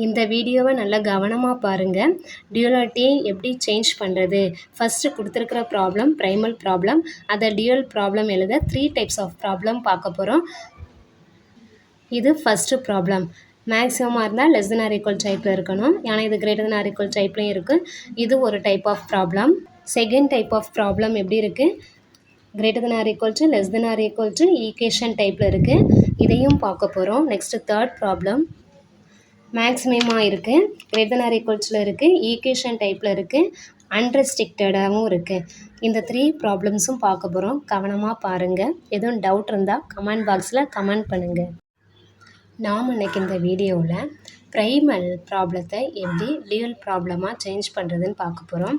இந்த வீடியோவை நல்லா கவனமாக பாருங்கள். டியூலாலிட்டியை எப்படி சேஞ்ச் பண்ணுறது. ஃபஸ்ட்டு கொடுத்துருக்கிற ப்ராப்ளம் ப்ரைமல் ப்ராப்ளம். அதை டியூவல் ப்ராப்ளம் எழுத 3 டைப்ஸ் ஆஃப் ப்ராப்ளம் பார்க்க போகிறோம். இது ஃபஸ்ட்டு ப்ராப்ளம். மேக்ஸிமமாக இருந்தால் லெஸ் தென் ஆர் ஈக்குவல் டைப்பில் இருக்கணும். ஆனால் இது கிரேட்டர் தென் ஆர் ஈக்குவல் டைப்லையும் இருக்குது. இது ஒரு type of problem. Second type of problem எப்படி இருக்குது, greater than or equal to less than or equal to equation டைப்பில் இருக்குது. இதையும் பார்க்க போகிறோம். நெக்ஸ்ட்டு தேர்ட் ப்ராப்ளம் மேக்ஸிமமாக இருக்குது, கிரேட்டர் தென் ஆர் ஈக்குவல்ஸில் இருக்குது, ஈக்குவேஷன் டைப்பில் இருக்குது, அன்ரெஸ்ட்ரிக்டடாகவும் இருக்குது. இந்த 3 ப்ராப்ளம்ஸும் பார்க்க போகிறோம். கவனமாக பாருங்கள். எதுவும் டவுட் இருந்தால் கமெண்ட் பாக்ஸில் கமெண்ட் பண்ணுங்கள். நாம் இன்றைக்கி இந்த வீடியோவில் ப்ரைமல் ப்ராப்ளத்தை எப்படி டியூவல் ப்ராப்ளமாக சேஞ்ச் பண்ணுறதுன்னு பார்க்க போகிறோம்.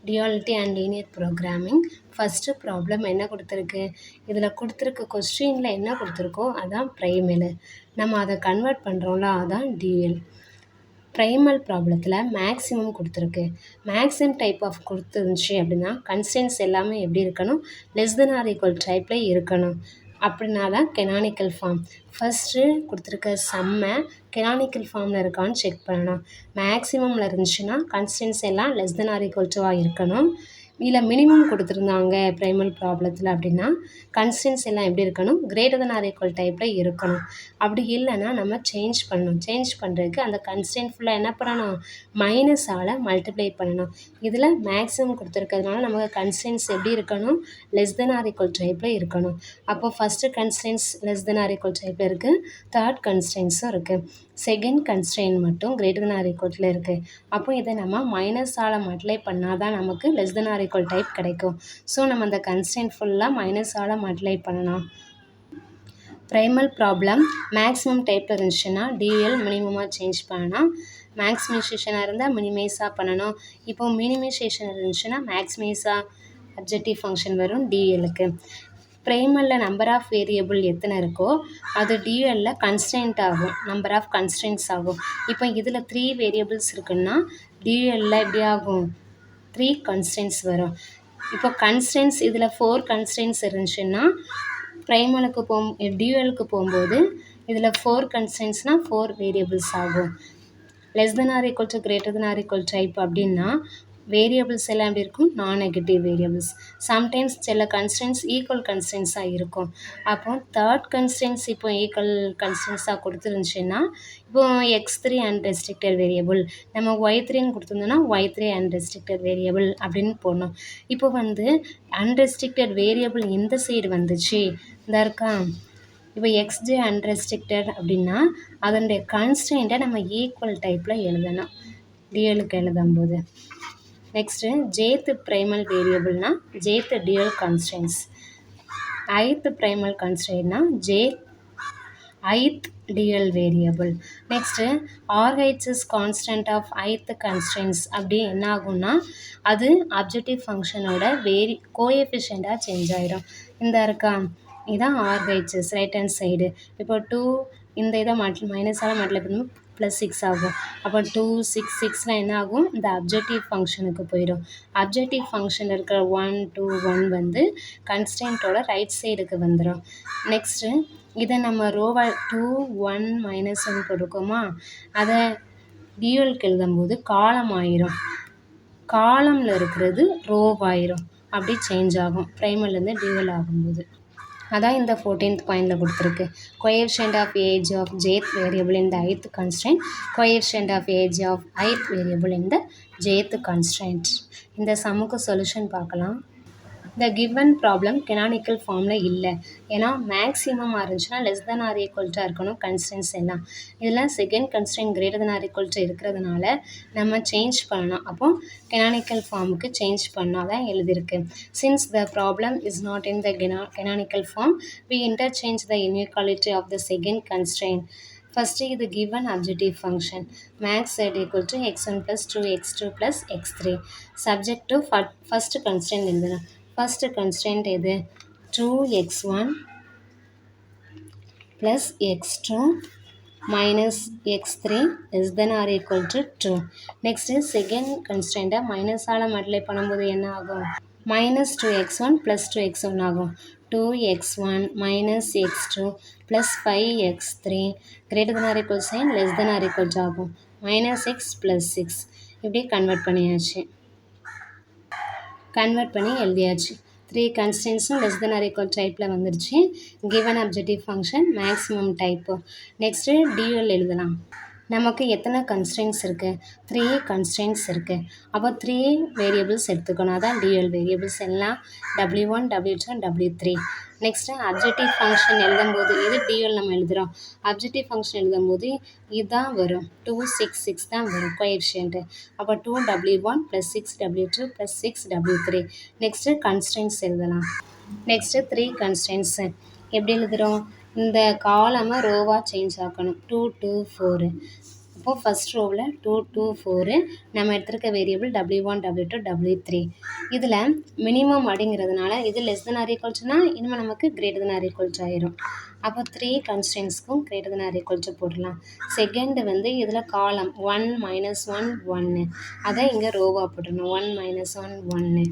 Duality and linear programming. First problem என்ன கொடுத்துருக்கு, இதில் கொடுத்துருக்க கொஸ்டினில் என்ன கொடுத்துருக்கோ அதான் ப்ரைமல். நம்ம அதை கன்வெர்ட் பண்ணுறோம்ல, அதான் டியூவல். ப்ரைமல் ப்ராப்ளத்தில் மேக்ஸிமம் கொடுத்துருக்கு. மேக்ஸிமம் டைப் ஆஃப் கொடுத்துருந்துச்சு அப்படின்னா கன்ஸ்டன்ட்ஸ் எல்லாமே எப்படி இருக்கணும், லெஸ் தென் ஆர் ஈக்குவல் டைப்பில் இருக்கணும். அப்படின்னா தான் கெனானிக்கல் ஃபார்ம். ஃபஸ்ட்டு கொடுத்துருக்க சம்மை கெனானிக்கல் ஃபார்மில் இருக்கான்னு செக் பண்ணணும். மேக்ஸிமமில் இருந்துச்சுன்னா கன்ஸ்டன்ட்ஸ் எல்லாம் லெஸ் தென் ஆர் ஈக்குவல் டுவாக இருக்கணும். இல்லை மினிமம் கொடுத்துருந்தாங்க ப்ரைமல் ப்ராப்ளத்தில் அப்படின்னா கன்ஸ்டன்ட்ஸ் எல்லாம் எப்படி இருக்கணும், கிரேட்டர் தென் ஆர் ஈக்குவல் டைப்பில் இருக்கணும். அப்படி இல்லைன்னா நம்ம சேஞ்ச் பண்ணணும். சேஞ்ச் பண்ணுறதுக்கு அந்த கன்ஸ்டன்ட் ஃபுல்லாக என்ன பண்ணணும், மைனஸால் மல்டிப்ளை பண்ணணும். இதில் மேக்ஸிமம் கொடுத்துருக்கிறதுனால நமக்கு கன்ஸ்டன்ட்ஸ் எப்படி இருக்கணும், லெஸ் தென் ஆர் ஈக்குவல் டைப்பில் இருக்கணும். அப்போ first constants less than or equal டைப்பில் இருக்குது, தேர்ட் கன்ஸ்டன்ட்ஸும் இருக்குது. செகண்ட் கன்ஸ்டன்ட் மட்டும் கிரேட்டர் தென் ஆர் ஈக்குவலில் இருக்குது. அப்போ இதை நம்ம மைனஸால் மல்டிப்ளை பண்ணால் தான் நமக்கு less than or equal type கிடைக்கும். ஸோ நம்ம அந்த கன்ஸ்டன்ட் ஃபுல்லாக மைனஸால் மல்டிப்ளை பண்ணணும். ப்ரைமல் ப்ராப்ளம் மேக்ஸிமம் டைப்பில் இருந்துச்சுன்னா டியூவல் மினிமமாக சேஞ்ச் பண்ணணும். மேக்ஸிமைசேஷனாக இருந்தால் மினிமைஸாக பண்ணணும். இப்போ மினிமைசேஷன் இருந்துச்சுன்னா மேக்ஸிமைஸாக அப்ஜெக்டிவ் ஃபங்க்ஷன் வரும் டியூவலுக்கு. ப்ரைமலில் நம்பர் ஆஃப் வேரியபிள் எத்தனை இருக்கோ அது டியூவலில் கன்ஸ்டன்ட் ஆகும், நம்பர் ஆஃப் கன்ஸ்டன்ட்ஸ் ஆகும். இப்போ இதில் 3 வேரியபிள்ஸ் இருக்குன்னா டியூவலில் எப்படி ஆகும், 3 கன்ஸ்டன்ட்ஸ் வரும். இப்போ கன்ஸ்டன்ட்ஸ் இதில் 4 கன்ஸ்டன்ட்ஸ் இருந்துச்சுன்னா ப்ரைமலுக்கு டியூவலுக்கு போகும்போது இதில் 4 கன்ஸ்டன்ட்ஸ்னால் 4 வேரியபிள்ஸ் ஆகும். Less than or equal to greater than or equal type அப்படின்னா வேரியபிள்ஸ் எல்லாம் எப்படி இருக்கும், நான் நெகட்டிவ் வேரியபிள்ஸ். சம்டைம்ஸ் சில கன்ஸ்டன்ட்ஸ் ஈக்குவல் கன்ஸ்டன்ட்ஸாக இருக்கும். அப்போ தேர்ட் கன்ஸ்டன்ட்ஸ் இப்போ ஈக்குவல் கன்ஸ்டன்ட்ஸாக கொடுத்துருந்துச்சுன்னா இப்போ x3 அன்ரெஸ்ட்ரிக்டட் வேரியபிள், நம்ம y3ன்னு கொடுத்துருந்தோன்னா y3 அன்ரெஸ்ட்ரிக்டட் வேரியபிள் அப்படின்னு போடணும். இப்போ அன்ரெஸ்ட்ரிக்டட் வேரியபிள் இந்த சைடு வந்துச்சு, இந்த இருக்கா. இப்போ xj அன்ரெஸ்ட்ரிக்டட் அப்படின்னா அதனுடைய கன்ஸ்டன்ட்டை நம்ம ஈக்குவல் டைப்பில் எழுதணும் டியூவலுக்கு எழுதும்போது. நெக்ஸ்ட்டு ஜேத் ப்ரைமல் வேரியபிள்னா jth dual constants. Ith primal கன்ஸ்டன்ட்னா ith dual variable. Next RHS constant of ith constants அப்படி என்ன ஆகும்னா அது அப்ஜெக்டிவ் ஃபங்க்ஷனோட கோஎஃபிஷியண்ட்டாக சேஞ்ச் ஆகிடும். இந்த இருக்கா, இதுதான் ஆர்ஹெச்எஸ் ரைட் ஹேண்ட் சைடு. இப்போ 2 இந்த இதை மைனஸால் மல்டிப்ளை பண்ணும்போது +6 ஆகும். அப்போ 2 6 6லாம் என்ன ஆகும், இந்த அப்ஜெக்டிவ் ஃபங்க்ஷனுக்கு போயிடும். அப்ஜெக்டிவ் ஃபங்க்ஷன் இருக்கிற 1 2 1 கன்ஸ்டன்ட்டோட ரைட் சைடுக்கு வந்துடும். நெக்ஸ்ட்டு இதை நம்ம ரோவை 2 1 -1 போட்டிருக்கோமா, அதை டியூவலுக்கு எழுதும்போது காலம் ஆயிரும், காலமில் இருக்கிறது ரோவாயிரும். அப்படி சேஞ்ச் ஆகும் ப்ரைமல்லேருந்து டியூவல் ஆகும்போது. அதான் இந்த 14th பாயிண்டில் கொடுத்துருக்கு. Coefficient of age of jth variable in the ith constraint, coefficient of age of ith variable in the jth constraint. இந்த சம்முக்கு சொல்யூஷன் பார்க்கலாம். இந்த கிவன் ப்ராப்ளம் கெனானிக்கல் ஃபார்மில் இல்லை, ஏன்னா மேக்ஸிமமாக இருந்துச்சுன்னா லெஸ் தென் ஆர் ஈக்குவல்ட்டாக இருக்கணும் கன்ஸ்டன்ட்ஸ் எல்லாம். இதில் second constant greater than or equal to இருக்கிறதுனால நம்ம சேஞ்ச் பண்ணணும். அப்போ கெனானிக்கல் ஃபார்முக்கு சேஞ்ச் பண்ணால் தான் எழுதியிருக்கு. Since the problem is not in the canonical form, we interchange the inequality of the second constraint. First இது given objective function max z equal to x1 plus 2x2 plus x3 subject to first constraint எழுதணும். First constant எது, 2x1 plus x2 minus x3 less than or equal to 2. Next second கன்ஸ்டன்ட்டை மைனஸால் multiply பண்ணும்போது என்ன ஆகும், -2x1 plus 2x1 ஆகும். 2x1 minus x2 plus 5x3 greater than or equal sign less than or equal to ஆகும். -x + 6 இப்படி convert பண்ணியாச்சு. Convert பண்ணி எழுதியாச்சு. 3 கன்ஸ்டன்ட்ஸும் லெஸ் தென் ஆர் ஈக்குவல் டைப்பில் வந்துருச்சு. Given objective function maximum type. Next dual எழுதலாம். நமக்கு எத்தனை கன்ஸ்ட்ரெயின்ட்ஸ் இருக்குது? 3 கன்ஸ்ட்ரெயின்ட்ஸ் இருக்குது. அப்போ 3 வேரியபிள்ஸ் எடுத்துக்கணும். அதான் டியூஎல் வேரியபிள்ஸ் எல்லாம் W1 W2 W3. Next objective function எழுதும்போது இது டியூஎல் நம்ம எழுதுகிறோம். அப்ஜெக்டிவ் ஃபங்க்ஷன் எழுதும்போது இதுதான் வரும். 2 6 6 தான் வரும் கோஎஃபிஷியன்ட்டு. அப்போ 2W1 + 6W2 + 6W3. Next constraints எழுதலாம். நெக்ஸ்ட்டு 3 கன்ஸ்ட்ரெயின்ட்ஸு எப்படி எழுதுகிறோம்? இந்த காலமை ரோவாக சேஞ்ச் ஆக்கணும். 2 2 4. அப்போது ஃபஸ்ட் ரோவில் 2 2 4 நம்ம எடுத்துருக்க வேரியபிள் W1 W2 W3. இதில் மினிமம் அப்படிங்கிறதுனால இது லெஸ் தென் ஆர் ஈக்குவல்ஸ்னா இனிமேல் நமக்கு கிரேட்டர் தென் ஆர் ஈக்குவல்ஸ் ஆயிரும். அப்போ 3 கன்ஸ்டன்ட்ஸ்க்கும் கிரேட்டர் தென் ஆர் ஈக்குவல்ஸ் போடலாம். செகண்டு வந்து இதில் காலம் 1 -1 1 அதை இங்கே ரோவாக போட்டுடணும். 1 -1 1.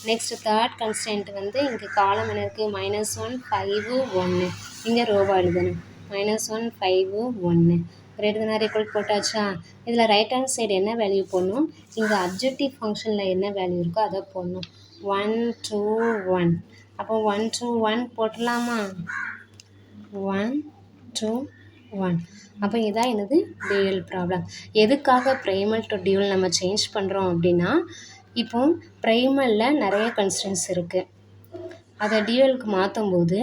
நெக்ஸ்ட்டு தேர்ட் கன்ஸ்டன்ட் வந்து இங்கே காலம் என்ன இருக்குது? -1 5 1 இங்கே ரோவாக எழுதணும். -1 5 1 கிரேட்டர் தென் ஆர் ஈக்குவல் போட்டாச்சா? இதில் ரைட் ஹேண்ட் சைடு என்ன வேல்யூ போடணும்? இங்கே அப்ஜெக்டிவ் ஃபங்க்ஷனில் என்ன வேல்யூ இருக்கோ அதை போடணும். 1 2 1. அப்போ 1 2 1 போட்டுடலாமா? 1 2 1. அப்போ இதான் என்னது டியூயல் ப்ராப்ளம். எதுக்காக ப்ரைமல் டு டியூயல் நம்ம சேஞ்ச் பண்ணுறோம் அப்படின்னா, இப்போ ப்ரைமலில் நிறைய கன்ஸ்டன்ட்ஸ் இருக்குது. அதை டியூயலுக்கு மாற்றும்போது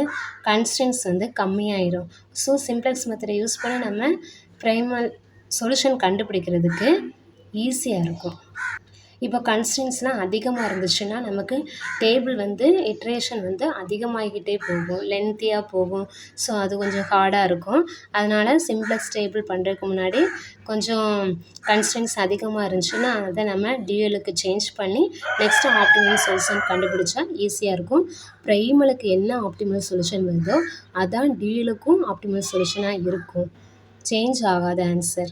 கன்ஸ்டன்ட்ஸ் வந்து கம்மியாயிடும். ஸோ சிம்ப்ளெக்ஸ் மெத்தடை யூஸ் பண்ணி நம்ம ப்ரைமல் சொல்யூஷன் கண்டுபிடிக்கிறதுக்கு ஈஸியாக இருக்கும். இப்போ கன்ஸ்டன்ட்ஸ்லாம் அதிகமாக இருந்துச்சுன்னா நமக்கு டேபிள் வந்து இட்ரேஷன் வந்து அதிகமாகிக்கிட்டே போகும், லென்த்தியாக போகும். ஸோ அது கொஞ்சம் ஹார்டாக இருக்கும். அதனால் சிம்ப்ளெக்ஸ் டேபிள் பண்ணுறதுக்கு முன்னாடி கொஞ்சம் கன்ஸ்டன்ட்ஸ் அதிகமாக இருந்துச்சுன்னா அதை நம்ம டியூயலுக்கு சேஞ்ச் பண்ணி நெக்ஸ்ட்டு ஆப்டிமல் சொல்யூஷன் கண்டுபிடிச்சா ஈஸியாக இருக்கும். ப்ரைமலுக்கு என்ன ஆப்டிமல் சொல்யூஷன் வருதோ அதான் டியூயலுக்கும் ஆப்டிமல் சொல்யூஷனாக இருக்கும். சேஞ்ச் ஆகாத ஆன்சர்.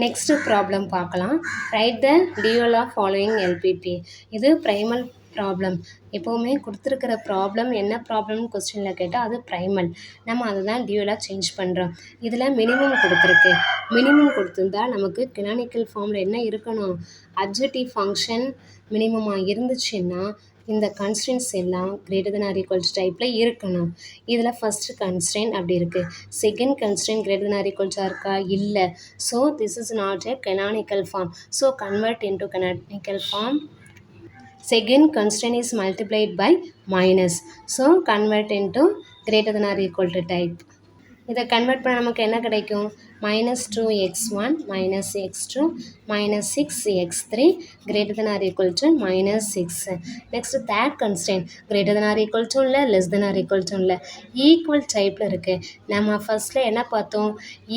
நெக்ஸ்ட்டு ப்ராப்ளம் பார்க்கலாம். Write the dual of following LPP. இது ப்ரைமல் ப்ராப்ளம். எப்போவுமே கொடுத்துருக்கிற ப்ராப்ளம் என்ன ப்ராப்ளம்னு கொஸ்டினில் கேட்டால் அது ப்ரைமல். நம்ம அதை தான் டியூயலாக சேஞ்ச் பண்ணுறோம். இதில் மினிமம் கொடுத்துருக்கு. மினிமம் கொடுத்துருந்தா நமக்கு கனானிக்கல் ஃபார்மில் என்ன இருக்கணும்? அப்ஜெக்டிவ் ஃபங்க்ஷன் மினிமமாக இருந்துச்சுன்னா இந்த கன்ஸ்டன்ட்ஸ் எல்லாம் கிரேட்டர் தென் ஆர் ஈக்குவல்ஸ் டைப்பில் இருக்கணும். இதில் ஃபஸ்ட்டு கன்ஸ்டன்ட் அப்படி இருக்குது. Second constant greater than or ஈக்குவல்ஸாக இருக்கா? இல்லை. So this is not a canonical form. So convert into canonical form. Second constraint is multiplied by minus. So convert into greater than or equal to type. இதை convert பண்ண நமக்கு என்ன கிடைக்கும்? -2x1 -x2 -6x3 greater than or equal to -6. Next third constant greater than or equal to இல்லை, less than or equal to இல்லை, equal டைப்பில் இருக்குது. நம்ம ஃபஸ்ட்டில் என்ன பார்த்தோம்?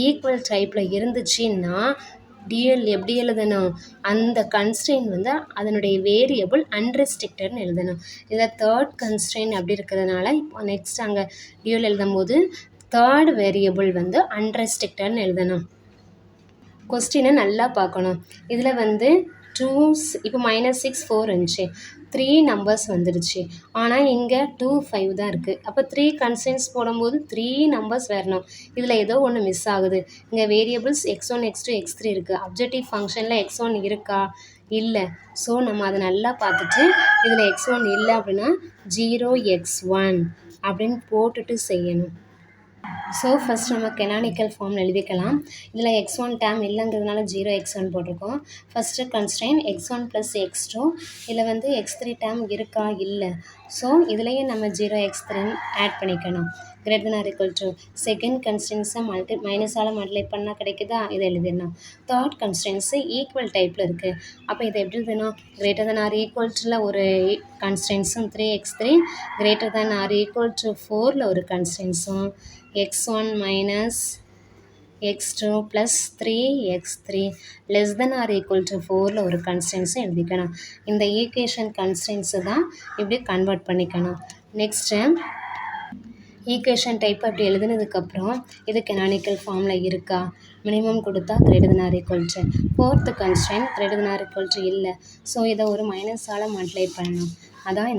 ஈக்குவல் டைப்பில் இருந்துச்சுன்னா டியூயல் எப்படி எழுதணும்? அந்த கன்ஸ்ட்ரெயின் வந்து அதனுடைய வேரியபிள் அன்ரெஸ்ட்ரிக்டட்னு எழுதணும். இதில் தேர்ட் கன்ஸ்ட்ரெயின் அப்படி இருக்கிறதுனால இப்போ நெக்ஸ்ட் அங்கே டியூயல் எழுதும்போது தேர்ட் வேரியபிள் வந்து அன்ரெஸ்ட்ரிக்டட்னு எழுதணும். கொஸ்டினை நல்லா பார்க்கணும். இதில் வந்து இப்போ -6 4 இருந்துச்சு, 3 நம்பர்ஸ் வந்துடுச்சு. ஆனால் இங்கே 2 5 தான் இருக்குது. அப்போ 3 கன்ஸ்டன்ட்ஸ் போடும்போது 3 நம்பர்ஸ் வரணும். இதில் ஏதோ ஒன்று மிஸ் ஆகுது. இங்கே வேரியபிள்ஸ் x1 x2 x3 இருக்குது. அப்ஜெக்டிவ் ஃபங்க்ஷனில் x1 இருக்கா? இல்லை. ஸோ நம்ம அதை நல்லா பார்த்துட்டு இதில் x1 இல்லை அப்படின்னா 0x1 அப்படின்னு போட்டுட்டு செய்யணும். ஸோ ஃபஸ்ட் நம்ம கனானிக்கல் ஃபார்ம் எழுதிக்கலாம். இதில் x1 டேம் இல்லைங்கிறதுனால 0x1 போட்டிருக்கோம். First constraint x1 + x2. இதில் வந்து x3 டேம் இருக்கா? இல்லை. ஸோ இதுலேயும் நம்ம 0x3 ஆட் பண்ணிக்கணும். Greater than or equal to second கன்ஸ்டன்ஸை மைனஸால் மல்டிப்ளை பண்ணால் கிடைக்குதா? இதை எழுதிடணும். தேர்ட் கன்ஸ்டன்ஸு ஈக்குவல் டைப்பில் இருக்குது. அப்போ இதை எப்படி எழுதணும்? கிரேட்டர் தென் ஆர் ஈக்குவல் டுல ஒரு கன்ஸ்டன்ஸும் 3x3 greater than or equal to 4ல் ஒரு கன்ஸ்டன்ஸும் x1 - x2 + 3x3 less than or equal to 4ல் ஒரு கன்ஸ்டன்ஸும் எழுதிக்கணும். இந்த ஈக்குவேஷன் கன்ஸ்டன்ஸு தான் இப்படி கன்வெர்ட் பண்ணிக்கணும். நெக்ஸ்ட்டு ஈக்குவேஷன் டைப் அப்படி எழுதுனதுக்கப்புறம் இது கனானிக்கல் ஃபார்மில் இருக்கா? மினிமம் கொடுத்தா greater than or equal to. Fourth constraint greater than or equal to இல்லை. ஸோ இதை ஒரு மைனஸால் மல்டிப்ளை பண்ணணும். அதான்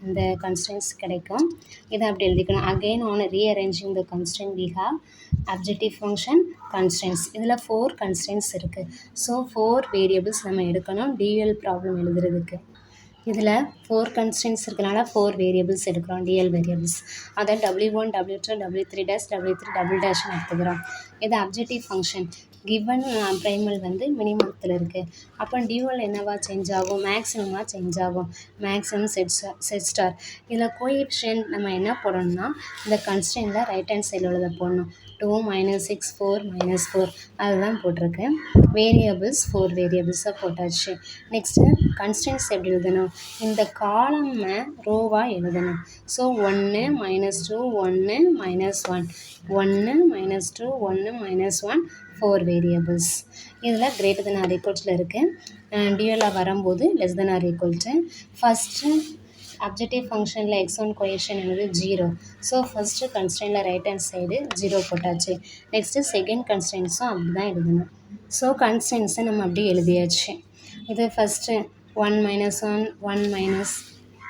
இந்த கன்ஸ்டன்ட்ஸ் கிடைக்கும். இதை அப்படி எழுதிக்கணும். Again on rearranging the constant we have objective function constants. இதில் 4 கன்ஸ்டன்ட்ஸ் இருக்குது. ஸோ 4 வேரியபிள்ஸ் நம்ம எடுக்கணும் டியூயல் ப்ராப்ளம் எழுதுறதுக்கு. இதில் 4 கன்ஸ்டன்ட்ஸ் இருக்கனால 4 வேரியபிள்ஸ் எடுக்கிறோம், டிஎல் வேரியபிள்ஸ். அதை W1 W2 W3 dash W3 double டேஷ்னு எடுத்துக்கிறோம். இது அப்ஜெக்டிவ் ஃபங்க்ஷன். கிவன் ப்ரைமல் வந்து மினிமத்தில் இருக்குது. அப்போ டியூவல் என்னவா சேஞ்ச் ஆகும்? மேக்ஸிமமாக சேஞ்ச் ஆகும். Maximum set star. இதில் கோஎஃபிஷியன்ட் நம்ம என்ன போடணும்னா இந்த கன்ஸ்டன்ட்டில் ரைட் ஹேண்ட் சைடில் உள்ளதை போடணும். 2 - 6 4 -4 அதுதான் போட்டிருக்கு. வேரியபிள்ஸ் 4 வேரியபிள்ஸை போட்டாச்சு. நெக்ஸ்ட்டு கன்ஸ்டன்ட்ஸ் எப்படி எழுதணும்? இந்த காலம்மை ரோவாக எழுதணும். So 1 -2 1 -1 1 -2 1 -1 4 variables. இதில் கிரேட்டர் தென் ஆர் ஈக்குவல்ஸில் இருக்குது. டியூவலாக வரும்போது less than or equal to. First objective ஃபங்க்ஷனில் x1 கோஎஃபிஷியன்ட் என்னது 0. ஸோ ஃபஸ்ட்டு கன்ஸ்டன்ட்டில் ரைட் ஹேண்ட் சைடு 0 போட்டாச்சு. நெக்ஸ்ட்டு செகண்ட் கன்ஸ்டன்ட்ஸும் அப்படி தான் எழுதணும். ஸோ கன்ஸ்டன்ட்ஸை நம்ம அப்படி எழுதியாச்சு. இது ஃபஸ்ட்டு 1 -1 1 மைனஸ்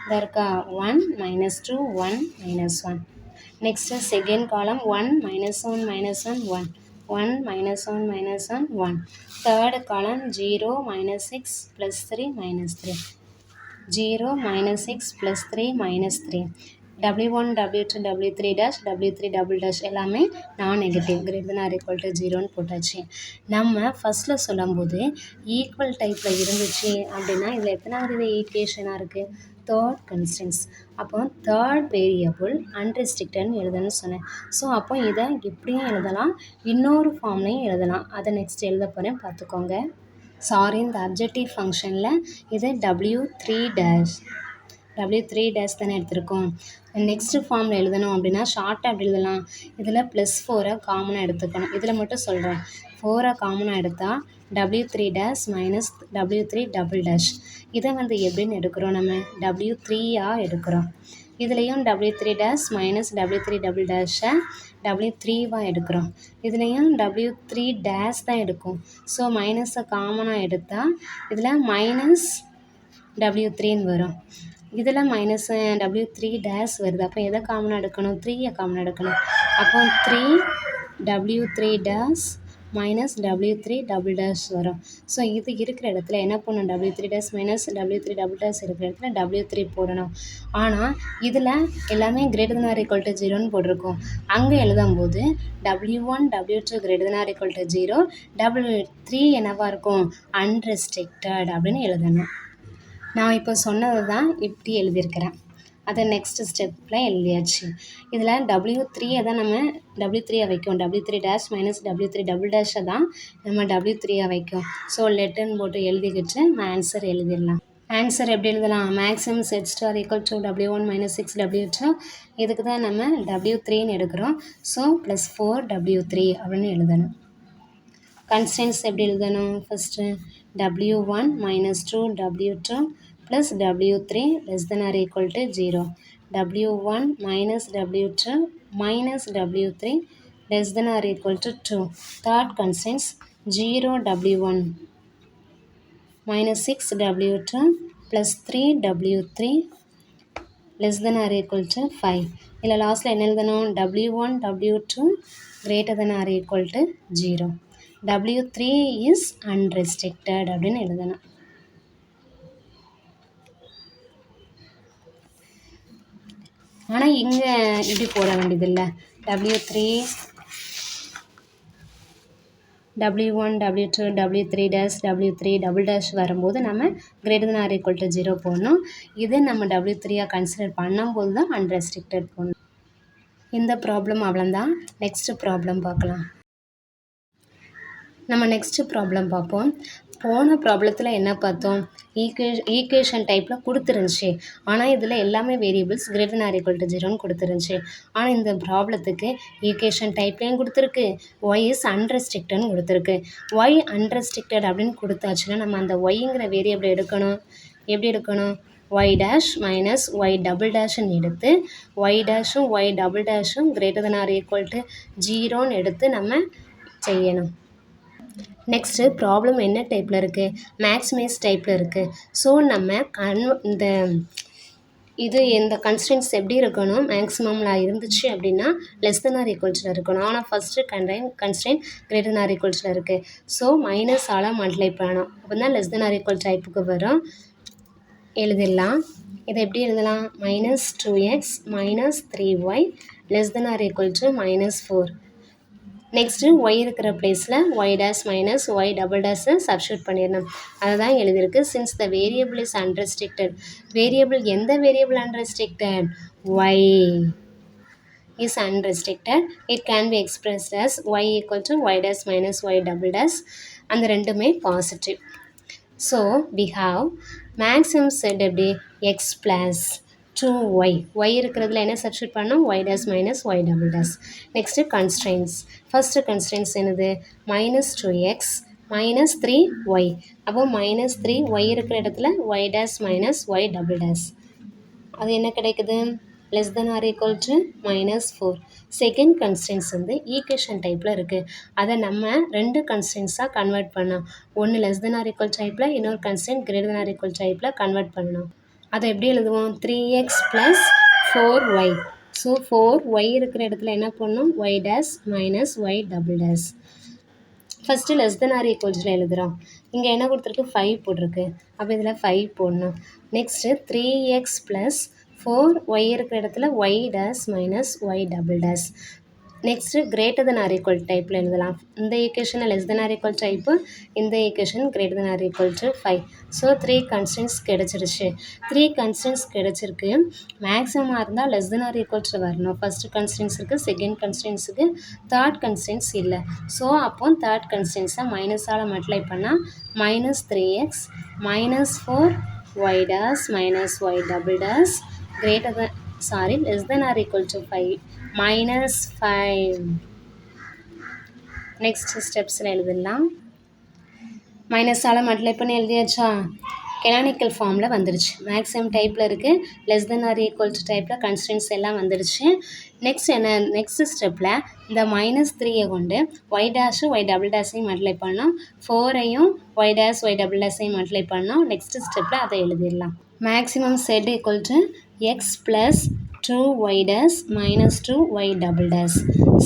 இதாக இருக்கா 1 -2 1 -1. Next second column 1 -1 -1 1 1 -1 -1 1. தேர்டு காலம் 0 -6 +3 -3 0 -6 +3 -3. W1 W2 W3 dash W3 double dash எல்லாமே non negative greater than or equal to 0ன்னு போட்டாச்சு. நம்ம ஃபஸ்ட்டில் சொல்லும்போது ஈக்குவல் டைப்பில் இருந்துச்சு அப்படின்னா இதில் எத்தனாவது ஈக்குவேஷனாக இருக்குது? Third constants. அப்போ தேர்ட் வேரியபிள் அன்ரெஸ்ட்ரிக்டட்னு எழுதணும்னு சொன்னேன். ஸோ அப்போ இதை இப்படியும் எழுதலாம், இன்னொரு ஃபார்ம்லையும் எழுதலாம். அதை நெக்ஸ்ட் எழுத போகிறேன், பார்த்துக்கோங்க. சாரி, இந்த அப்ஜெக்டிவ் ஃபங்க்ஷனில் இது W3 டேஷ் தானே எடுத்திருக்கோம். நெக்ஸ்ட்டு ஃபார்மில் எழுதணும் அப்படின்னா ஷார்ட்டாக அப்படி எழுதலாம். இதில் +4 காமனாக எடுத்துக்கணும். இதில் மட்டும் சொல்கிறேன், 4 காமனாக எடுத்தால் W3 dash minus W3 double dash. இதை வந்து எப்படின்னு எடுக்கிறோம்? நம்ம W3 எடுக்கிறோம். இதுலேயும் W3 dash minus W3 double டேஷை W3 எடுக்கிறோம். இதுலேயும் W3 டேஷ் தான் எடுக்கும். ஸோ மைனஸை காமனாக எடுத்தால் இதில் மைனஸ் W3ன்னு வரும். இதில் மைனஸ் W3 டேஷ் வருது. அப்போ எதை காமனாக எடுக்கணும்? 3 காமனாக எடுக்கணும். அப்போ 3 W3 dash minus W3 double dash வரும். ஸோ இது இருக்கிற இடத்துல என்ன பண்ணணும்? W3 dash minus W3 double dash இருக்கிற இடத்துல W3 போடணும். ஆனால் இதில் எல்லாமே greater than or equal to 0ன்னு போட்டிருக்கோம். அங்கே எழுதும்போது W1 W2 greater than or equal to 0, W3 என்னவாக இருக்கும்? அன்ரெஸ்ட்ரிக்டட் அப்படின்னு எழுதணும். நான் இப்போ சொன்னது தான் இப்படி எழுதியிருக்கிறேன். அதை நெக்ஸ்ட் ஸ்டெப்பில் எழுதியாச்சு. இதில் W3 தான் நம்ம W3 வைக்கும். W3 dash minus W3 double டேஷை தான் நம்ம W3 வைக்கும். ஸோ லெட்டர்னு போட்டு எழுதிக்கிட்டு நம்ம ஆன்சர் எழுதிடலாம். ஆன்சர் எப்படி எழுதலாம்? Maximum set star equal to W1 - 6 W2. இதுக்கு தான் நம்ம W3ன்னு எடுக்கிறோம். ஸோ +4 W3 அப்படின்னு எழுதணும். கன்ஸ்டன்ட்ஸ் எப்படி எழுதணும்? First W1 - 2 W2 + W3 less than or equal to 0. W1 - W2 - W3 less than or equal to 2. Third constants 0 W1 - 6 W2 + 3 W3 less than or equal to 5. இதில் லாஸ்ட்டில் என்ன எழுதணும்? W1 W2 greater than or equal to 0. W3 is unrestricted அப்படின்னு எழுதணும். ஆனால் இங்கே இப்படி போட வேண்டியதில்லை. W3 W1 W2 W3 dash W3 double dash வரும்போது நம்ம greater than or equal to 0 போடணும். இது நம்ம W3 கன்சிடர் பண்ணும்போது தான் அன்ரெஸ்ட்ரிக்டட் போடணும். இந்த ப்ராப்ளம் அவ்வளோதான். நெக்ஸ்ட் ப்ராப்ளம் பார்க்கலாம். நம்ம நெக்ஸ்ட்டு ப்ராப்ளம் பார்ப்போம். போன ப்ராப்ளத்தில் என்ன பார்த்தோம்? ஈக்குவேஷன் டைப்பில் கொடுத்துருந்துச்சு. ஆனால் இதில் எல்லாமே variables greater than or equal to 0ன்னு கொடுத்துருந்துச்சு. ஆனால் இந்த ப்ராப்ளத்துக்கு ஈக்குவேஷன் டைப்லேயும் கொடுத்துருக்கு, ஒய் இஸ் அன்ரெஸ்ட்ரிக்டட்னு கொடுத்துருக்கு. ஒய் அன்ரெஸ்ட்ரிக்டட் அப்படின்னு கொடுத்தாச்சுன்னா நம்ம அந்த ஒய்ங்கிற வேரியபிள் எடுக்கணும். எப்படி எடுக்கணும்? Y dash minus y double டேஷ்ன்னு எடுத்து ஒய் டேஷும் ஒய் டபுள் டேஷும் greater than or equal to 0ன்னு எடுத்து நம்ம செய்யணும். நெக்ஸ்ட்டு ப்ராப்ளம் என்ன டைப்பில் இருக்குது? மேக்ஸிமைஸ் டைப்பில் இருக்குது. ஸோ நம்ம இந்த இது இந்த கன்ஸ்டன்ட்ஸ் எப்படி இருக்கணும், மேக்ஸிமமில் இருந்துச்சு அப்படின்னா லெஸ் தென் ஆர் ஈக்குவல்ஸில் இருக்கணும். ஆனால் first constant greater than or ஈக்குவல்ஸில் இருக்குது. ஸோ மைனஸால் மல்டிப்ளை பண்ணணும். அப்போ தான் லெஸ் தென் ஆர் ஈக்குவல் டைப்புக்கு வரும். எழுதிடலாம். இதை எப்படி எழுதலாம்? -2x - 3y less than or equal to -4. Next y இருக்கிற பிளேஸில் y dash minus y double டேஷை சப்ஸ்டியூட் பண்ணிடணும். அதை தான் எழுதியிருக்கு. Since the variable is unrestricted. Variable எந்த variable unrestricted? y is unrestricted. It can be expressed as y equal to y dash minus y double dash. அந்த ரெண்டுமே positive. So we have maximum set எப்படி x plus 2y. y இருக்கிறதுல என்ன substitute பண்ணோம்? y dash minus y double dash. Next constraints. First constraints என்னது? -2x minus 3y. அப்போ -3y இருக்கிற இடத்துல y dash minus y double dash. அது என்ன கிடைக்குது? Less than or equal to -4. Second constants வந்து ஈக்குவேஷன் டைப்பில் இருக்குது. அதை நம்ம ரெண்டு கன்ஸ்டன்ட்ஸாக கன்வெர்ட் பண்ணோம். ஒன்று லெஸ் தென் ஆர் ஈக்குவல் டைப்பில், இன்னொரு constant greater than or equal டைப்பில் கன்வெர்ட் பண்ணணும். அதை எப்படி எழுதுவோம்? 3x + 4y. ஸோ 4y இருக்கிற இடத்துல என்ன பண்ணணும்? y dash minus y double dash. First less than or ஈக்குவல்ஸில் எழுதுகிறோம். இங்கே என்ன கொடுத்துருக்கு? 5 போட்டிருக்கு. அப்போ இதில் 5 போடணும். நெக்ஸ்ட்டு 3x + 4y இருக்கிற இடத்துல y dash minus y double dash. Next greater than or equal டைப்பில் எழுதலாம். இந்த ஈக்குவேஷனை less than or equal type, இந்த equation greater than or equal to 5. So 3 constants கிடச்சிருச்சு. 3 கன்ஸ்டன்ட்ஸ் கிடச்சிருக்கு. மேக்ஸிமமாக இருந்தால் லெஸ் தென் ஆர் ஈக்குவல்ஸில் வரணும். ஃபஸ்ட்டு கன்ஸ்டன்ட்ஸுக்கு, செகண்ட் கன்ஸ்டன்ட்ஸுக்கு, தேர்ட் கன்ஸ்டன்ட்ஸ் இல்லை. ஸோ அப்போ தேர்ட் கன்ஸ்டன்ட்ஸை மைனஸால் மல்டிப்ளை பண்ணால் -3x - 4y dash minus y double dash greater than less than or equal to 5 -5. Next ஸ்டெப்ஸில் எழுதிடலாம். மைனஸால் multiply பண்ணி எழுதியாச்சா? Canonical ஃபார்மில் வந்துடுச்சு. மேக்ஸிமம் டைப்பில் இருக்குது, less than or equal to டைப்பில் கன்ஸ்டன்ட்ஸ் எல்லாம் வந்துடுச்சு. நெக்ஸ்ட் என்ன? நெக்ஸ்ட் ஸ்டெப்பில் இந்த -3 கொண்டு y டேஷும் y டபுள் டேஷையும் மல்டிப்ளை பண்ணோம். 4ஐயும் y டேஷ் y டபுள் டேஷையும் மல்டிப்ளை பண்ணோம். நெக்ஸ்ட் ஸ்டெப்பில் அதை எழுதிடலாம். Maximum set equal to x plus 2y dash minus 2y double dash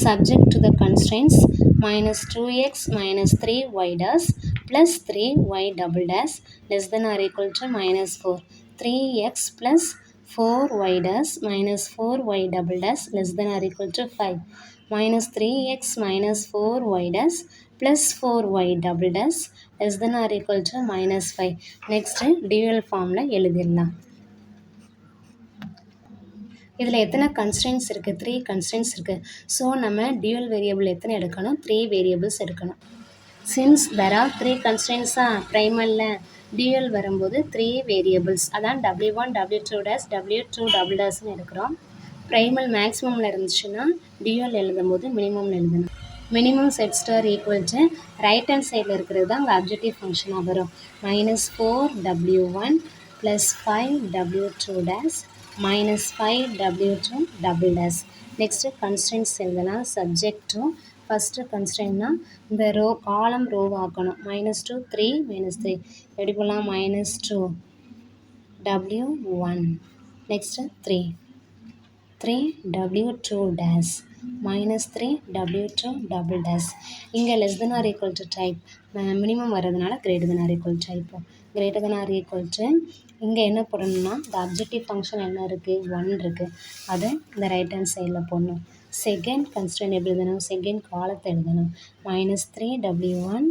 subject to the constraints -2x - 3y dash plus 3y double dash less than or equal to -4. 3x plus 4y dash minus 4y double dash less than or equal to 5. -3x - 4y dash plus 4y double dash less than or equal to -5. Next dual ஃபார்மில் எழுதிடலாம். இதில் எத்தனை constants இருக்குது? 3 constants இருக்குது. So நம்ம dual variable எத்தனை எடுக்கணும்? 3 variables எடுக்கணும். சின்ஸ் தெர் ஆர் 3 கன்ஸ்டன்ட்ஸாக ப்ரைமலில் டியூவல் வரும்போது 3 வேரியபிள்ஸ், அதான் w1 w2 dash w2 double dashன்னு எடுக்கிறோம். ப்ரைமல் மேக்ஸிமமில் இருந்துச்சுன்னா டியூவல் எழுதும்போது மினிமமில் எழுதணும். Minimum set star equal to right hand சைடில் இருக்கிறது தான் அங்கே அப்ஜெக்டிவ் ஃபங்க்ஷனாக வரும். -4w1 + 5w2 dash -5w2 double dash. Next constants எழுதலாம். சப்ஜெக்ட் டு ஃபஸ்ட்டு கன்ஸ்டன்ட்னா இந்த ரோ காலம் ரோவாக்கணும். -2 3 -3 எப்படி போடலாம்? -2 w1 next 3 w2 dash -3 w2 double dash. இங்கே less than or equal to type minimum வர்றதுனால greater than or equal type. Greater than or equal to இங்கே என்ன போடணும்னா இந்த அப்ஜெக்டிவ் ஃபங்க்ஷன் என்ன இருக்குது? 1 இருக்குது. அதை இந்த ரைட் ஹேண்ட் சைடில் போடணும். செகண்ட் கன்ஸ்டன்ட் எப்படி எழுதணும்? செகண்ட் காலத்தை எழுதணும். -3 w1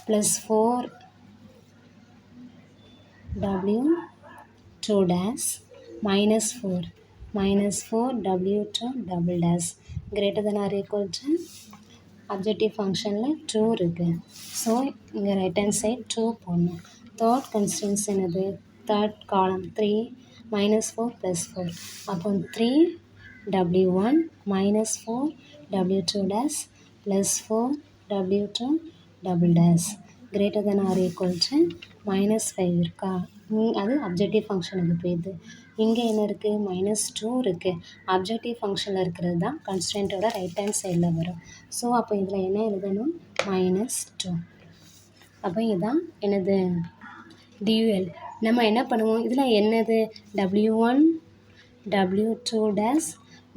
+ 4 w2 dash -4 w2 double dash greater than or equal to objective ஃபங்க்ஷனில் 2 இருக்குது. ஸோ இங்கே ரைட் ஹேண்ட் சைட் 2 போடணும். தேர்ட் கன்ஸ்டன்ட்ஸ் என்னது? தேர்ட் காலம் 3 -4 + 4. அப்போ 3 w1 -4 w2 dash + 4 w2 double dash greater than or equal to -5 இருக்கா? அது அப்ஜெக்டிவ் ஃபங்க்ஷனுக்கு போயிடுது. இங்கே என்ன இருக்குது? -2 இருக்குது. அப்ஜெக்டிவ் ஃபங்க்ஷனில் இருக்கிறது தான் கன்ஸ்டன்ட்டோட ரைட் ஹேண்ட் சைடில் வரும். ஸோ அப்போ இதில் என்ன எழுதணும்? -2. அப்போ இதுதான் எனது டியூவல். நம்ம என்ன பண்ணுவோம், இதில் என்னது W1 W2 dash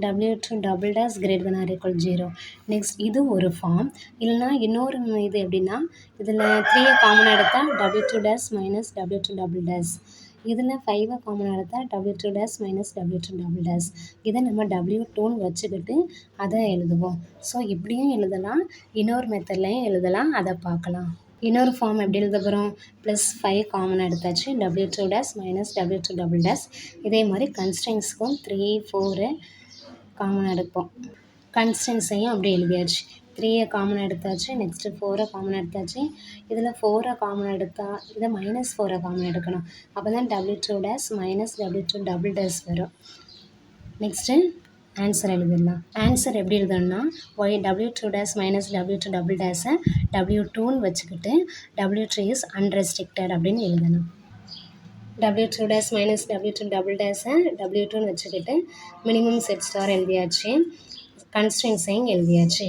W2 double dash greater than or equal 0. Next இது ஒரு ஃபார்ம். இல்லைனா இன்னொரு இது எப்படின்னா, இதில் 3 காமன் எடுத்தால் W2 dash minus W2 double dash. இதில் 5 காமன் எடுத்தால் W2 dash minus W2 double dash. இதை நம்ம W2ன்னு வச்சுக்கிட்டு அதை எழுதுவோம். ஸோ இப்படியும் எழுதலாம், இன்னொரு மெத்தட்லையும் எழுதலாம், அதை பார்க்கலாம். இன்னொரு ஃபார்ம் எப்படி எழுத போகிறோம், +5 காமன் எடுத்தாச்சு, W2 dash minus W2 double dash. இதே மாதிரி கன்ஸ்டன்ட்ஸ்க்கும் 3 4 காமன் எடுப்போம். கன்ஸ்டன்ட்ஸையும் அப்படி எழுதியாச்சு. 3 காமன் எடுத்தாச்சு, நெக்ஸ்ட்டு 4 காமன் எடுத்தாச்சு. இதில் 4 காமன் எடுத்தால் இதை -4 காமன் எடுக்கணும். அப்போ தான் W2 dash minus W2 double dash வரும். நெக்ஸ்ட்டு ஆன்சர் எழுதிடலாம். ஆன்சர் எப்படி எழுதணும்னா, W2 dash minus W2 double dash-ஐ W2ன்னு வச்சுக்கிட்டு W3 is unrestricted அப்படின்னு எழுதணும். W2 dash minus W2 double dash-ஐ W2ன்னு வச்சுக்கிட்டு மினிமம் செட் ஸ்டார் எழுதியாச்சு, கன்ஸ்டன்ட்ஸையும் எழுதியாச்சு.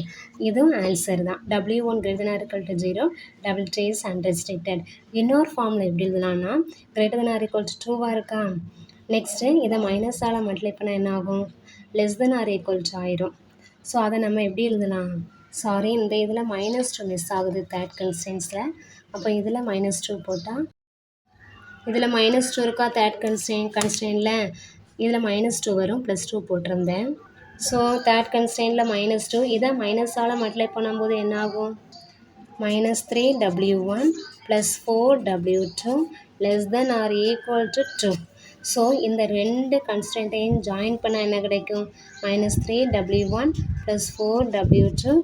இதுவும் ஆன்சர் தான். W1 greater than or equal to 0, W3 is unrestricted. இன்னொரு ஃபார்மில் எப்படி எழுதலாம்னா, greater than or equal to 2 இருக்கா. நெக்ஸ்ட்டு இதை மைனஸால் மல்டிப்ளை பண்ணால் என்ன ஆகும், less than or equal to ஆயிரும். ஸோ அதை நம்ம எப்படி எழுதலாம், சாரி இந்த இதில் -2 மிஸ் ஆகுது தேர்ட் கன்ஸ்டன்ஸில். அப்போ இதில் -2 போட்டால், இதில் -2 இருக்கா தேர்ட் கன்ஸ்டன்ட்டில், இதில் -2 வரும், +2 போட்டிருந்தேன். ஸோ தேர்ட் கன்ஸ்டன்ட்டில் -2, இதை மைனஸால் மல்டிப்ளை பண்ணும்போது என்ன ஆகும், -3W1 + 4W2 less than or equal to 2. So இந்த ரெண்டு கன்ஸ்டன்ட்டையும் ஜாயின் பண்ணால் என்ன கிடைக்கும், -3W1 + 4W2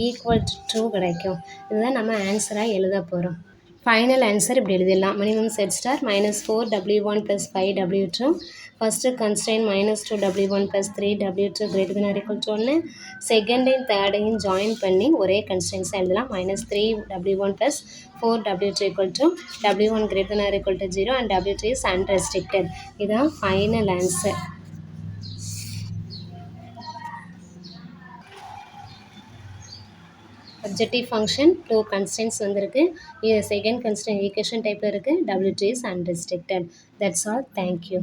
ஈக்குவல் டு 2 கிடைக்கும். இதுதான் நம்ம ஆன்சராக எழுத போகிறோம். ஃபைனல் ஆன்சர் இப்படி எழுதிடலாம். Minimum set star -4W1 + 5W2. First constant -2W1 + 3W2 greater than or equal to 1. செகண்டையும் தேர்டையும் ஜாயின் பண்ணி ஒரே கன்ஸ்டன்ட்ஸாக எழுதலாம். -3W1 + 4W2 equal to W1 greater than or equal to 0 and W2 is unrestricted. இதுதான் final answer. Objective function 2 constants வந்திருக்கு. இது second constant equation டைப்பில் இருக்குது. W2 is unrestricted. That's all. Thank you.